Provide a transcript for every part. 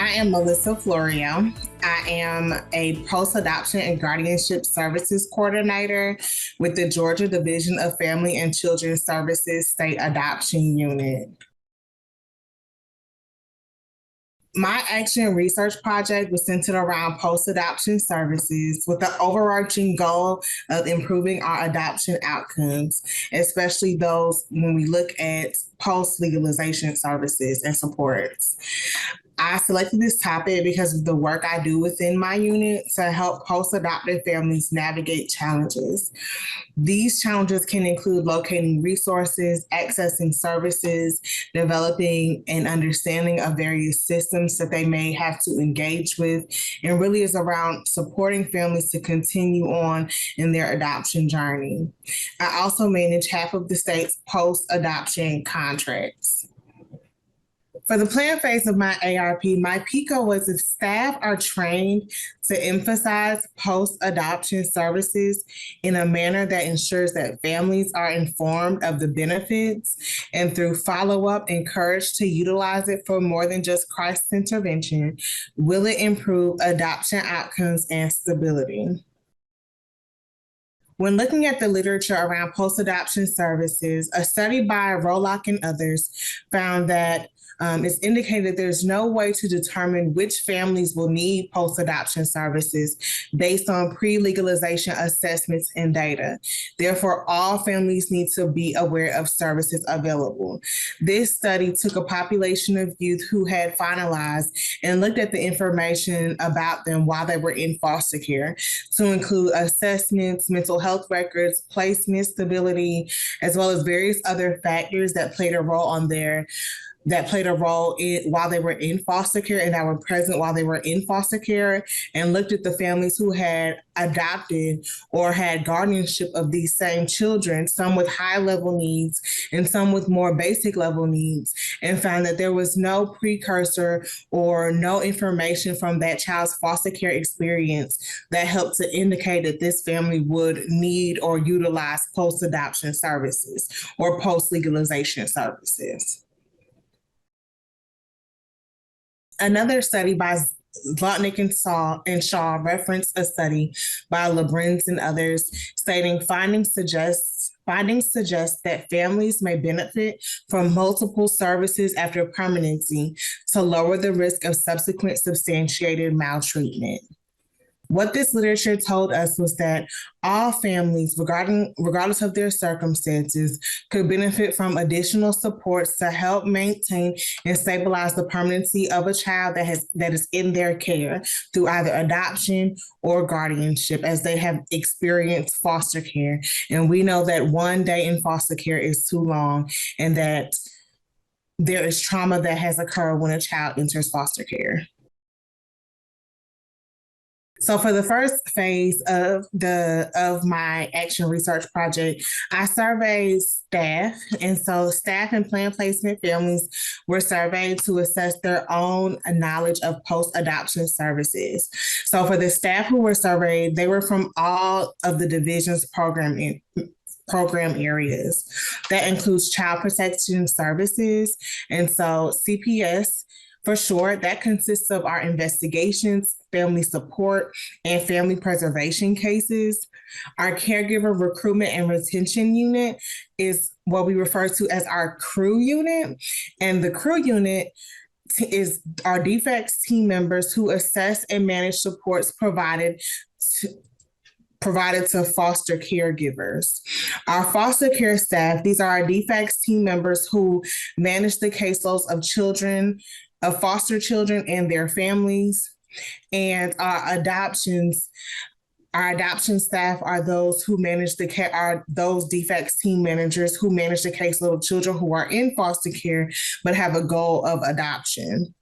I am Melissa Fleurio. I am a post-adoption and guardianship services coordinator with the Georgia Division of Family and Children's Services State Adoption Unit. My action research project was centered around post-adoption services with the overarching goal of improving our adoption outcomes, especially those when we look at post-legalization services and supports. I selected this topic because of the work I do within my unit to help post-adoptive families navigate challenges. These challenges can include locating resources, accessing services, developing an understanding of various systems that they may have to engage with, and really is around supporting families to continue on in their adoption journey. I also manage half of the state's post-adoption contracts. For the plan phase of my ARP, my PICO was if staff are trained to emphasize post-adoption services in a manner that ensures that families are informed of the benefits and through follow-up encouraged to utilize it for more than just crisis intervention, will it improve adoption outcomes and stability? When looking at the literature around post-adoption services, a study by Rolock and others found that it's indicated there's no way to determine which families will need post-adoption services based on pre-legalization assessments and data. Therefore, all families need to be aware of services available. This study took a population of youth who had finalized and looked at the information about them while they were in foster care to include assessments, mental health records, placement stability, as well as various other factors that played a role while they were in foster care and that were present while they were in foster care, and looked at the families who had adopted or had guardianship of these same children, some with high level needs and some with more basic level needs, and found that there was no precursor or no information from that child's foster care experience that helped to indicate that this family would need or utilize post-adoption services or post-legalization services. Another study by Zlotnick and Shaw referenced a study by Lebrins and others stating findings suggest that families may benefit from multiple services after permanency to lower the risk of subsequent substantiated maltreatment. What this literature told us was that all families, regardless of their circumstances, could benefit from additional supports to help maintain and stabilize the permanency of a child that is in their care through either adoption or guardianship, as they have experienced foster care. And we know that one day in foster care is too long, and that there is trauma that has occurred when a child enters foster care. So for the first phase of my action research project, I surveyed staff. And so staff and plan placement families were surveyed to assess their own knowledge of post-adoption services. So for the staff who were surveyed, they were from all of the division's program areas. That includes child protection services. And so CPS, for short, that consists of our investigations, family support, and family preservation cases. Our caregiver recruitment and retention unit is what we refer to as our CREW unit. And the CREW unit is our DFCS team members who assess and manage supports provided to foster caregivers. Our foster care staff, these are our DFCS team members who manage the caseloads of foster children and their families. And our adoption staff are those who manage those DFCS team managers who manage the caseload of children who are in foster care but have a goal of adoption.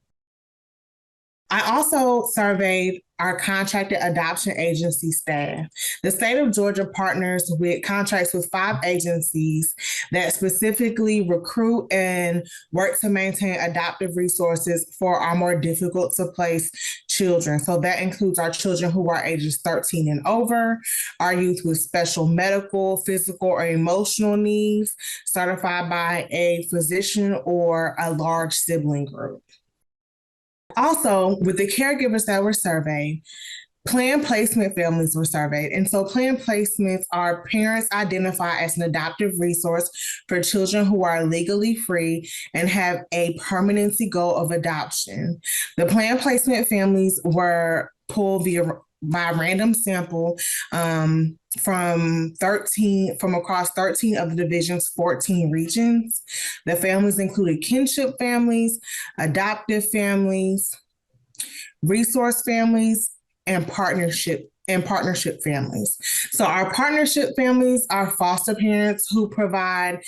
I also surveyed our contracted adoption agency staff. The state of Georgia partners with contracts with 5 agencies that specifically recruit and work to maintain adoptive resources for our more difficult to place children. So that includes our children who are ages 13 and over, our youth with special medical, physical, or emotional needs, certified by a physician or a large sibling group. Also, with the caregivers that were surveyed, planned placement families were surveyed. And so planned placements are parents identified as an adoptive resource for children who are legally free and have a permanency goal of adoption. The planned placement families were pulled by random sample from across 13 of the division's 14 regions. The families included kinship families, adoptive families, resource families, and partnership families. So our partnership families are foster parents who provide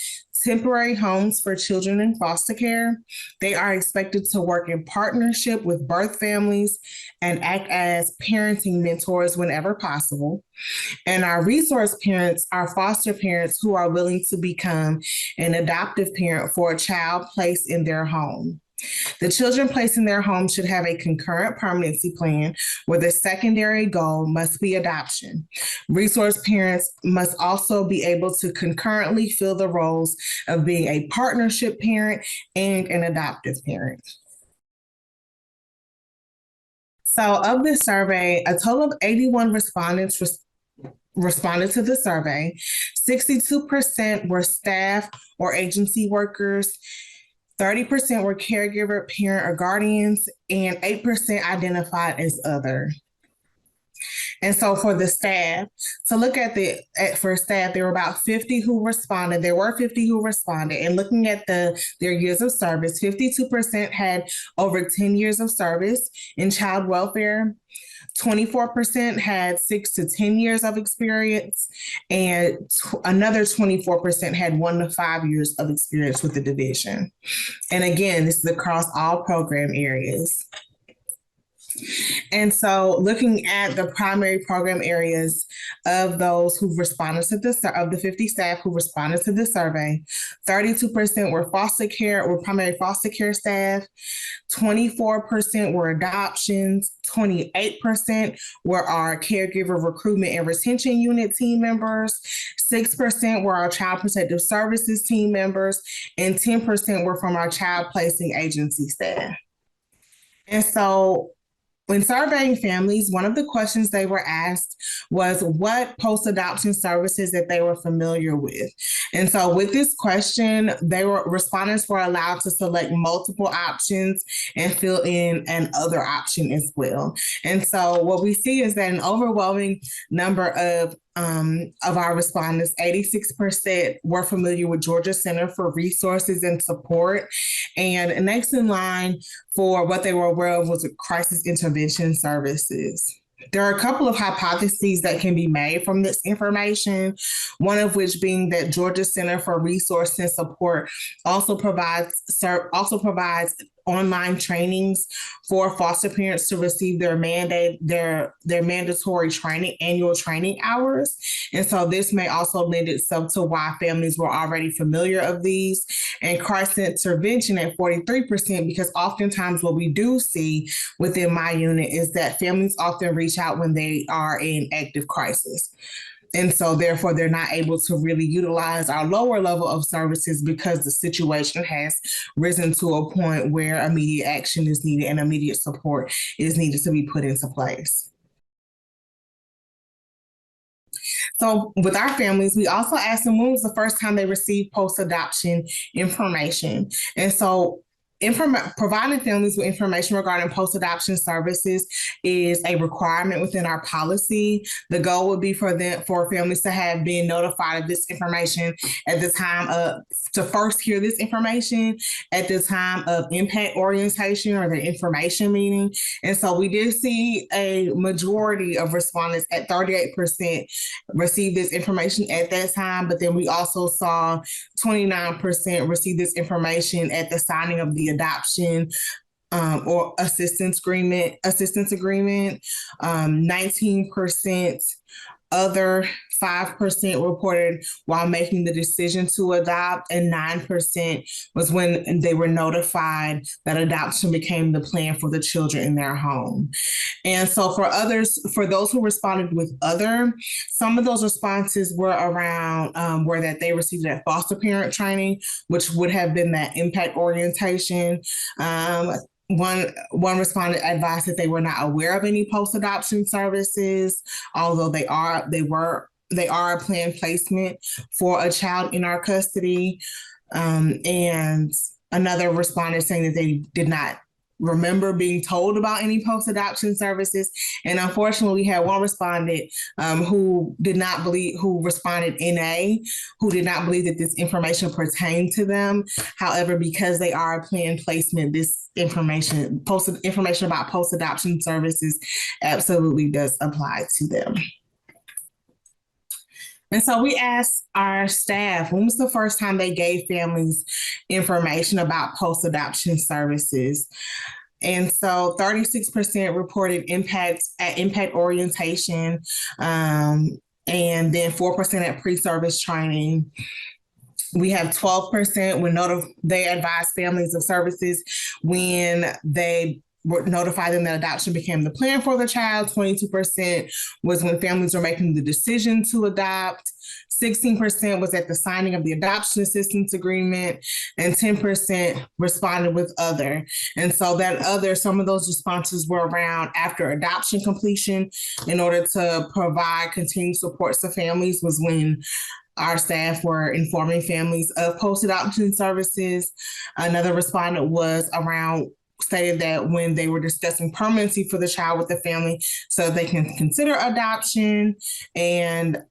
temporary homes for children in foster care. They are expected to work in partnership with birth families and act as parenting mentors whenever possible. And our resource parents are foster parents who are willing to become an adoptive parent for a child placed in their home. The children placed in their home should have a concurrent permanency plan where the secondary goal must be adoption. Resource parents must also be able to concurrently fill the roles of being a partnership parent and an adoptive parent. So of this survey, a total of 81 respondents responded to the survey. 62% were staff or agency workers, 30% were caregiver, parent, or guardians, and 8% identified as other. And so for the staff, to look at for staff, there were about 50 who responded. There were 50 who responded. And looking at their years of service, 52% had over 10 years of service in child welfare. 24% had 6 to 10 years of experience, and another 24% had 1 to 5 years of experience with the division. And again, this is across all program areas. And so looking at the primary program areas of those who responded to of the 50 staff who responded to the survey, 32% were foster care or primary foster care staff, 24% were adoptions, 28% were our caregiver recruitment and retention unit team members, 6% were our child protective services team members, and 10% were from our child placing agency staff. And so when surveying families, one of the questions they were asked was what post-adoption services that they were familiar with. And so with this question, respondents were allowed to select multiple options and fill in an other option as well. And so what we see is that an overwhelming number of our respondents, 86% were familiar with Georgia Center for Resources and Support. And next in line for what they were aware of was crisis intervention services. There are a couple of hypotheses that can be made from this information, one of which being that Georgia Center for Resource and Support also provides online trainings for foster parents to receive their mandatory annual training hours. And so this may also lend itself to why families were already familiar of these. And crisis intervention at 43%, because oftentimes what we do see within my unit is that families often reach out when they are in active crisis. And so therefore, they're not able to really utilize our lower level of services because the situation has risen to a point where immediate action is needed and immediate support is needed to be put into place. So with our families, we also asked them when was the first time they received post-adoption information. And so providing families with information regarding post-adoption services is a requirement within our policy. The goal would be for families to have been notified of this information at the time to first hear this information at the time of impact orientation or the information meeting. And so we did see a majority of respondents at 38% receive this information at that time, but then we also saw 29% receive this information at the signing of the adoption or assistance agreement, 19% other, 5% reported while making the decision to adopt, and 9% was when they were notified that adoption became the plan for the children in their home. And so for those who responded with other, some of those responses were around were that they received that foster parent training, which would have been that impact orientation. one respondent advised that they were not aware of any post-adoption services, although they are a planned placement for a child in our custody. And another respondent saying that they did not remember being told about any post-adoption services. And unfortunately, we had one respondent who responded NA, who did not believe that this information pertained to them. However, because they are a planned placement, this information about post-adoption services absolutely does apply to them. And so we asked our staff, when was the first time they gave families information about post-adoption services? And so 36% reported impact orientation, and then 4% at pre-service training. We have 12% when they advised families of services when they notify them that adoption became the plan for the child. 22% was when families were making the decision to adopt. 16% was at the signing of the adoption assistance agreement, and 10% responded with other. And so some of those responses were around after adoption completion in order to provide continued supports to families was when our staff were informing families of post-adoption services. Another respondent stated that when they were discussing permanency for the child with the family so they can consider adoption. And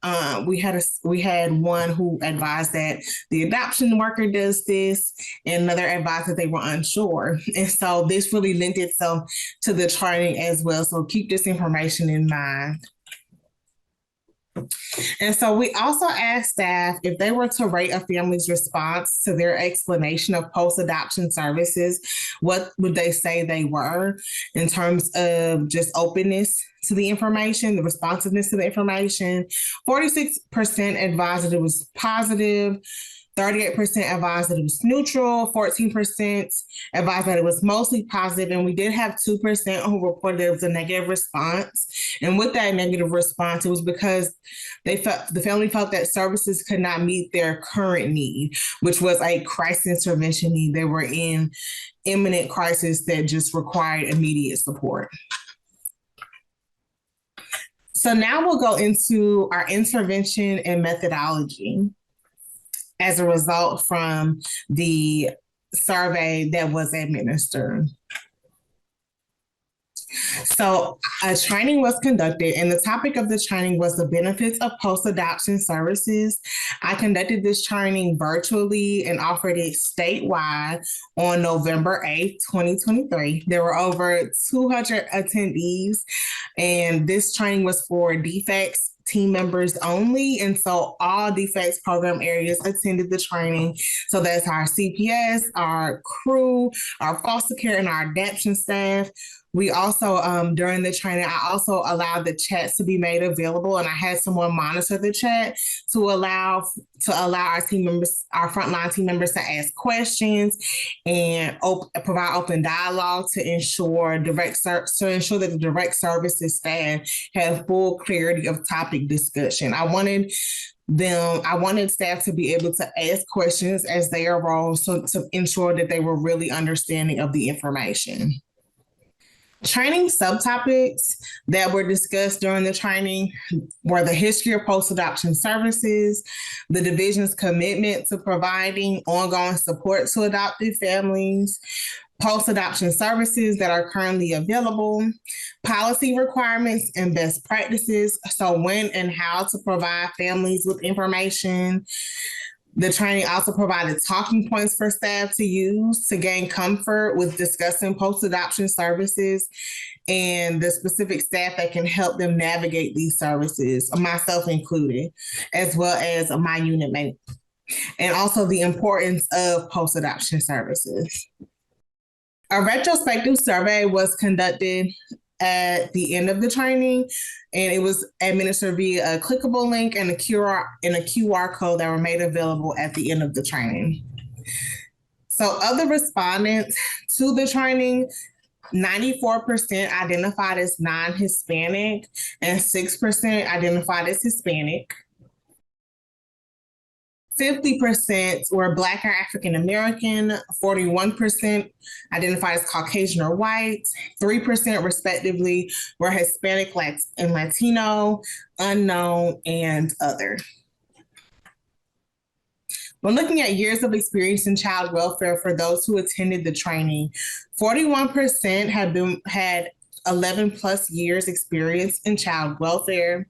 we had one who advised that the adoption worker does this, and another advised that they were unsure. And so this really lent itself to the training as well. So keep this information in mind. And so we also asked staff if they were to rate a family's response to their explanation of post-adoption services, what would they say they were in terms of just openness to the information, the responsiveness to the information. 46% advised that it was positive. 38% advised that it was neutral, 14% advised that it was mostly positive, and we did have 2% who reported it was a negative response. And with that negative response, it was because the family felt that services could not meet their current need, which was a crisis intervention need. They were in imminent crisis that just required immediate support. So now we'll go into our intervention and methodology as a result from the survey that was administered. So a training was conducted, and the topic of the training was the benefits of post-adoption services. I conducted this training virtually and offered it statewide on November 8th, 2023. There were over 200 attendees, and this training was for DFCS team members only. And so all DFCS program areas attended the training. So that's our CPS, our crew, our foster care, and our adoption staff. We also, during the training, I also allowed the chats to be made available, and I had someone monitor the chat to allow our team members, our frontline team members, to ask questions and provide open dialogue to ensure that the direct services staff have full clarity of topic discussion. I wanted staff to be able to ask questions as they arose, so to ensure that they were really understanding of the information. Training subtopics that were discussed during the training were the history of post-adoption services, the division's commitment to providing ongoing support to adopted families, post-adoption services that are currently available, policy requirements and best practices, so when and how to provide families with information. The training also provided talking points for staff to use to gain comfort with discussing post-adoption services and the specific staff that can help them navigate these services, myself included, as well as my unit mate, and also the importance of post-adoption services. A retrospective survey was conducted at the end of the training, and it was administered via a clickable link and a QR code that were made available at the end of the training. So of the respondents to the training, 94% identified as non-Hispanic and 6% identified as Hispanic. 50% were Black or African American, 41% identified as Caucasian or white, 3% respectively were Hispanic and Latino, unknown, and other. When looking at years of experience in child welfare for those who attended the training, 41% had 11 plus years experience in child welfare.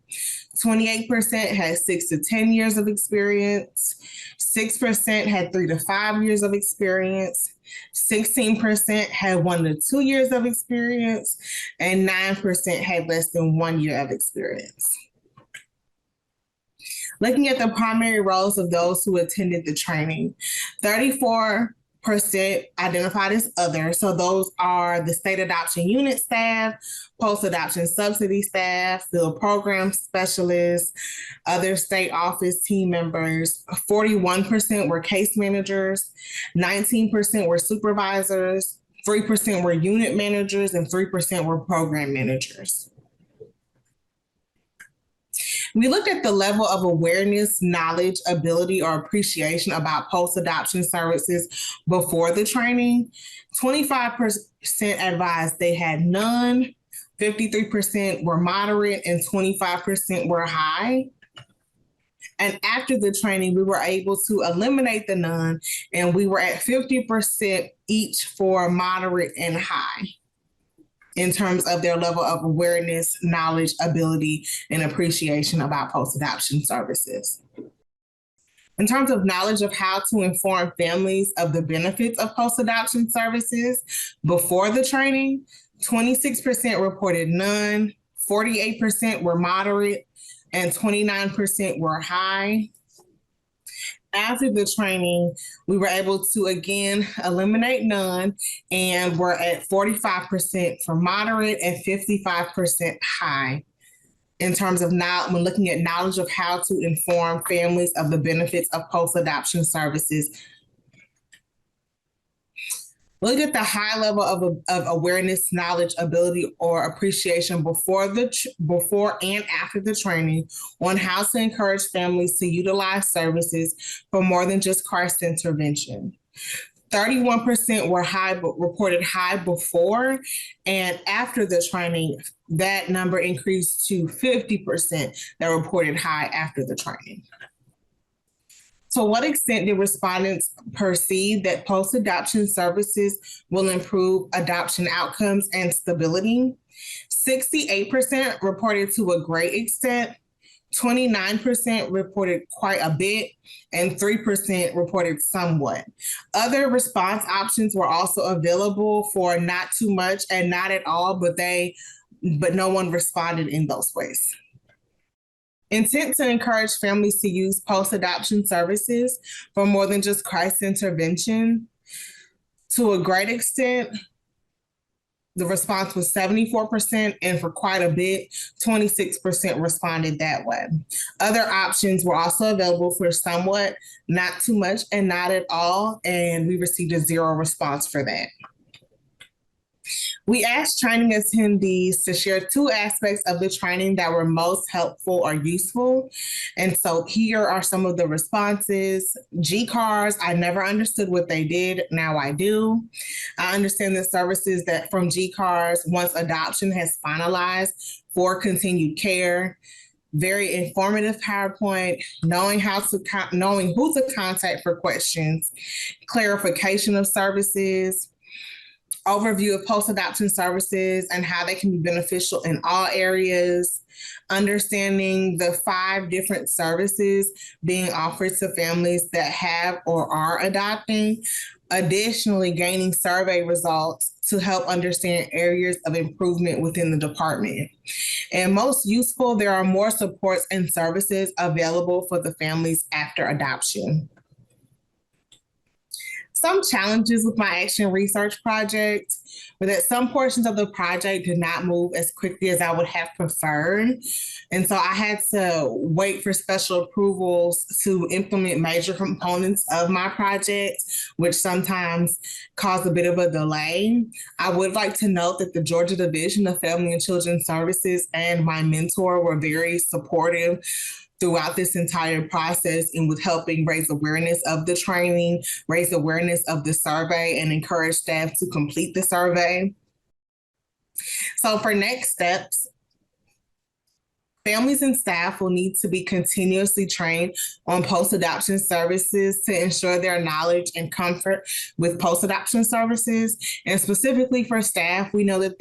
28% had 6 to 10 years of experience. 6% had 3 to 5 years of experience. 16% had 1 to 2 years of experience, and 9% had less than 1 year of experience. Looking at the primary roles of those who attended the training, 34% identified as other. So those are the state adoption unit staff, post-adoption subsidy staff, field program specialists, other state office team members. 41% were case managers, 19% were supervisors, 3% were unit managers, and 3% were program managers. We looked at the level of awareness, knowledge, ability, or appreciation about post-adoption services before the training. 25% advised they had none, 53% were moderate, and 25% were high. And after the training, we were able to eliminate the none, and we were at 50% each for moderate and high in terms of their level of awareness, knowledge, ability, and appreciation about post-adoption services. In terms of knowledge of how to inform families of the benefits of post-adoption services before the training, 26% reported none, 48% were moderate, and 29% were high. After the training, we were able to again eliminate none, and we're at 45% for moderate and 55% high in terms of now when looking at knowledge of how to inform families of the benefits of post-adoption services. Look at the high level of awareness, knowledge, ability, or appreciation before and after the training on how to encourage families to utilize services for more than just crisis intervention. 31% were reported high before, and after the training, that number increased to 50% that reported high after the training. To what extent did respondents perceive that post-adoption services will improve adoption outcomes and stability? 68% reported to a great extent, 29% reported quite a bit, and 3% reported somewhat. Other response options were also available for not too much and not at all, but no one responded in those ways. Intent to encourage families to use post-adoption services for more than just crisis intervention. To a great extent, the response was 74%, and for quite a bit, 26% responded that way. Other options were also available for somewhat, not too much, and not at all, and we received a 0 response for that. We asked training attendees to share 2 aspects of the training that were most helpful or useful. And so here are some of the responses. G-Cars, I never understood what they did. Now I do. I understand the services that from G-Cars once adoption has finalized for continued care. Very informative PowerPoint, knowing who to contact for questions, clarification of services, overview of post-adoption services and how they can be beneficial in all areas, understanding the 5 different services being offered to families that have or are adopting, additionally gaining survey results to help understand areas of improvement within the department. And most useful, there are more supports and services available for the families after adoption. Some challenges with my action research project were that some portions of the project did not move as quickly as I would have preferred. And so I had to wait for special approvals to implement major components of my project, which sometimes caused a bit of a delay. I would like to note that the Georgia Division of Family and Children Services and my mentor were very supportive throughout this entire process and with helping raise awareness of the training, raise awareness of the survey, and encourage staff to complete the survey. So for next steps, families and staff will need to be continuously trained on post-adoption services to ensure their knowledge and comfort with post-adoption services. And specifically for staff, we know that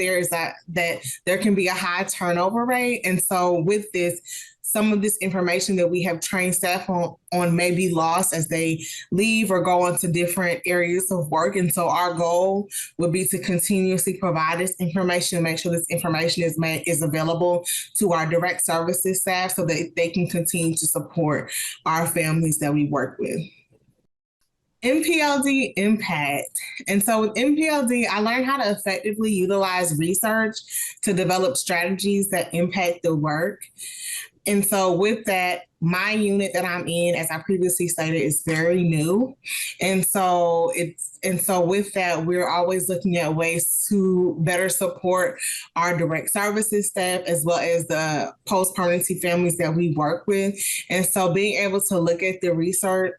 there can be a high turnover rate. And so with this, some of this information that we have trained staff on may be lost as they leave or go on to different areas of work. And so our goal would be to continuously provide this information, make sure this information is available to our direct services staff so that they can continue to support our families that we work with. MPLD impact. And so with MPLD, I learned how to effectively utilize research to develop strategies that impact the work. And so with that, my unit that I'm in, as I previously stated, is very new. And so with that, we're always looking at ways to better support our direct services staff as well as the post-permanency families that we work with. And so being able to look at the research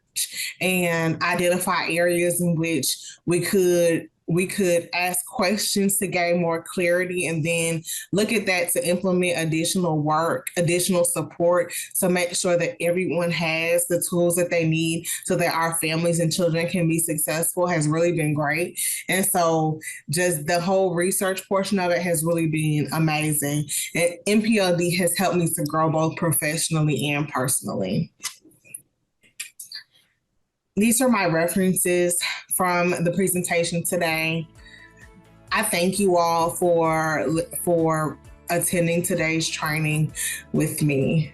and identify areas in which we could ask questions to gain more clarity, and then look at that to implement additional work, additional support to make sure that everyone has the tools that they need so that our families and children can be successful has really been great. And so just the whole research portion of it has really been amazing. And MPLD has helped me to grow both professionally and personally. These are my references from the presentation today. I thank you all for attending today's training with me.